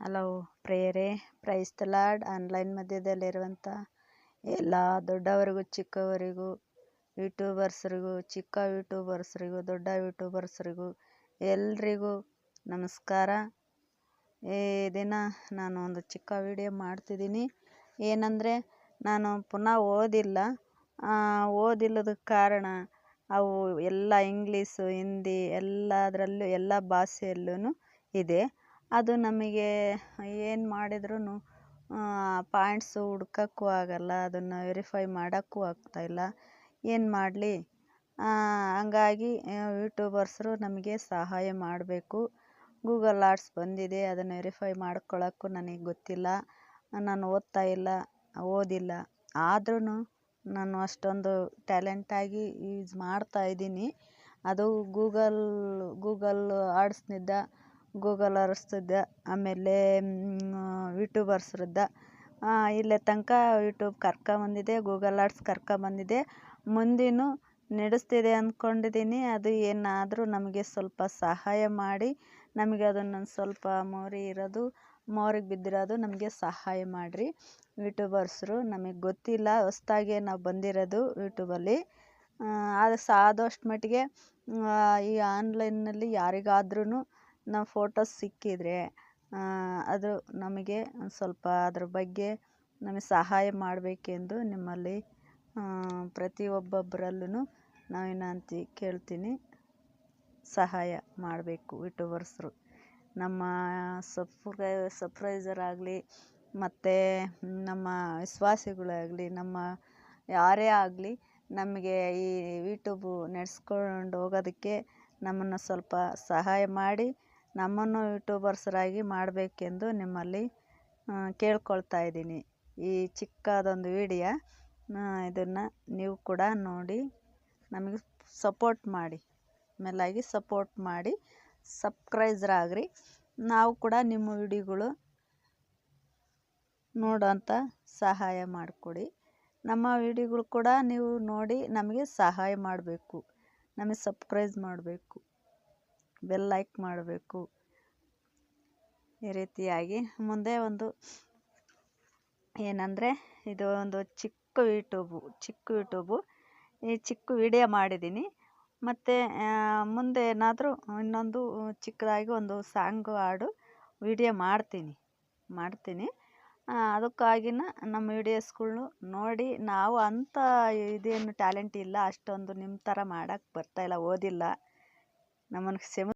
ಹಲವು ಪ್ರೇಯರೇ, praise the lord. Online ಮಧ್ಯದಲ್ಲಿರುವಂಥ ಎಲ್ಲ ದೊಡ್ಡವರಿಗೂ ಚಿಕ್ಕವರಿಗೂ ಯೂಟ್ಯೂಬರ್ಸ್ರಿಗೂ, ಚಿಕ್ಕ ಯೂಟ್ಯೂಬರ್ಸ್ರಿಗೂ, ದೊಡ್ಡ ಯೂಟ್ಯೂಬರ್ಸ್ರಿಗೂ ಎಲ್ರಿಗೂ ನಮಸ್ಕಾರ. ಈ ದಿನ ನಾನು ಒಂದು ಚಿಕ್ಕ ವಿಡಿಯೋ ಮಾಡ್ತಿದ್ದೀನಿ. ಏನಂದರೆ, ನಾನು ಪುನಃ ಓದಿಲ್ಲದಕ್ಕೆ ಕಾರಣ ಅವು ಎಲ್ಲ ಇಂಗ್ಲೀಷು, ಹಿಂದಿ ಎಲ್ಲದರಲ್ಲೂ ಎಲ್ಲ ಭಾಷೆಯಲ್ಲೂ ಇದೆ. ಅದು ನಮಗೆ ಏನು ಮಾಡಿದ್ರೂ ಪಾಯಿಂಟ್ಸು ಹುಡ್ಕೋಕ್ಕೂ ಆಗಲ್ಲ, ಅದನ್ನು ವೆರಿಫೈ ಮಾಡೋಕ್ಕೂ ಆಗ್ತಾಯಿಲ್ಲ. ಏನು ಮಾಡಲಿ? ಹಂಗಾಗಿ ಯೂಟ್ಯೂಬರ್ಸರು ನಮಗೆ ಸಹಾಯ ಮಾಡಬೇಕು. ಗೂಗಲ್ ಆರ್ಟ್ಸ್ ಬಂದಿದೆ, ಅದನ್ನು ವೆರಿಫೈ ಮಾಡ್ಕೊಳ್ಳೋಕ್ಕೂ ನನಗೆ ಗೊತ್ತಿಲ್ಲ. ನಾನು ಓದಿಲ್ಲ. ಆದ್ರೂ ನಾನು ಅಷ್ಟೊಂದು ಟ್ಯಾಲೆಂಟಾಗಿ ಯೂಸ್ ಮಾಡ್ತಾಯಿದ್ದೀನಿ. ಅದು ಗೂಗಲ್ ಆರ್ಟ್ಸ್ನಿಂದ ಆಮೇಲೆ ಯೂಟ್ಯೂಬರ್ಸ್ರದ್ದ ಇಲ್ಲೇ ತನಕ ಯೂಟ್ಯೂಬ್ ಕರ್ಕೊಂಬಂದಿದೆ, ಗೂಗಲ್ ಆರ್ಟ್ಸ್ ಕರ್ಕೊಂಬಂದಿದೆ. ಮುಂದೇನು ನಡೆಸ್ತಿದೆ ಅಂದ್ಕೊಂಡಿದ್ದೀನಿ. ಅದು ಏನಾದರೂ ನಮಗೆ ಸ್ವಲ್ಪ ಸಹಾಯ ಮಾಡಿ, ನಮಗೆ ಅದನ್ನು ಸ್ವಲ್ಪ ಮೋರಿಗೆ ಬಿದ್ದಿರೋದು ನಮಗೆ ಸಹಾಯ ಮಾಡಿರಿ ಯೂಟ್ಯೂಬರ್ಸರು. ನಮಗೆ ಗೊತ್ತಿಲ್ಲ, ಹೊಸ್ದಾಗೆ ನಾವು ಬಂದಿರೋದು ಯೂಟ್ಯೂಬಲ್ಲಿ. ಅದು ಆದಷ್ಟು ಮಟ್ಟಿಗೆ ಈ ಆನ್ಲೈನ್ನಲ್ಲಿ ಯಾರಿಗಾದ್ರೂ ನಾವು ಫೋಟೋಸ್ ಸಿಕ್ಕಿದರೆ ಅದು ನಮಗೆ ಸ್ವಲ್ಪ ಅದ್ರ ಬಗ್ಗೆ ನಮಗೆ ಸಹಾಯ ಮಾಡಬೇಕೆಂದು ನಿಮ್ಮಲ್ಲಿ ಪ್ರತಿಯೊಬ್ಬೊಬ್ಬರಲ್ಲೂ ನಾವು ವಿನಂತಿ ಕೇಳ್ತೀನಿ. ಸಹಾಯ ಮಾಡಬೇಕು ಯೂಟ್ಯೂಬರ್ಸರು. ನಮ್ಮ ಸಬ್ಸ್ಕ್ರೈಬರ್ ಆಗಲಿ, ಮತ್ತು ನಮ್ಮ ವಿಶ್ವಾಸಿಗಳಾಗಲಿ, ನಮ್ಮ ಯಾರೇ ಆಗಲಿ, ನಮಗೆ ಈ ಯೂಟ್ಯೂಬು ನಡೆಸ್ಕೊಂಡು ಹೋಗೋದಕ್ಕೆ ನಮ್ಮನ್ನು ಸ್ವಲ್ಪ ಸಹಾಯ ಮಾಡಿ, ನಮ್ಮನ್ನು ಯೂಟ್ಯೂಬರ್ಸರಾಗಿ ಮಾಡಬೇಕೆಂದು ನಿಮ್ಮಲ್ಲಿ ಕೇಳ್ಕೊಳ್ತಾ ಇದ್ದೀನಿ. ಈ ಚಿಕ್ಕದೊಂದು ವಿಡಿಯೋ ಇದನ್ನು ನೀವು ಕೂಡ ನೋಡಿ ನಮಗೆ ಸಪೋರ್ಟ್ ಮಾಡಿ, ಸಪೋರ್ಟ್ ಮಾಡಿ ಸಬ್ಸ್ಕ್ರೈಬರ್ ಆಗ್ರಿ. ನಾವು ಕೂಡ ನಿಮ್ಮ ವಿಡಿಯೋಗಳು ನೋಡೋಂಥ ಸಹಾಯ ಮಾಡಿಕೊಡಿ. ನಮ್ಮ ವಿಡಿಯೋಗಳು ಕೂಡ ನೀವು ನೋಡಿ ನಮಗೆ ಸಹಾಯ ಮಾಡಬೇಕು. ನಮಗೆ ಸಬ್ಸ್ಕ್ರೈಬ್ ಮಾಡಬೇಕು, ಬೆಲ್ ಲೈಕ್ ಮಾಡಬೇಕು. ಈ ರೀತಿಯಾಗಿ ಮುಂದೆ ಏನಂದರೆ, ಇದು ಒಂದು ಚಿಕ್ಕ ಯೂಟ್ಯೂಬು ಈ ಚಿಕ್ಕ ವಿಡಿಯೋ ಮಾಡಿದ್ದೀನಿ. ಮತ್ತು ಮುಂದೆ ಏನಾದರೂ ಇನ್ನೊಂದು ಚಿಕ್ಕದಾಗಿ ಒಂದು ಸಾಂಗು ಹಾಡು ವಿಡಿಯೋ ಮಾಡ್ತೀನಿ. ಅದಕ್ಕಾಗಿನ ನಮ್ಮ ವಿಡಿಯೋಸ್ಗಳ್ನು ನೋಡಿ. ನಾವು ಅಂಥ ಇದೇನು ಟ್ಯಾಲೆಂಟ್ ಇಲ್ಲ, ಅಷ್ಟೊಂದು ನಿಮ್ಮ ಥರ ಮಾಡೋಕ್ಕೆ ಬರ್ತಾಯಿಲ್ಲ, ಓದಿಲ್ಲ. ನಮ್ಮನ್ನು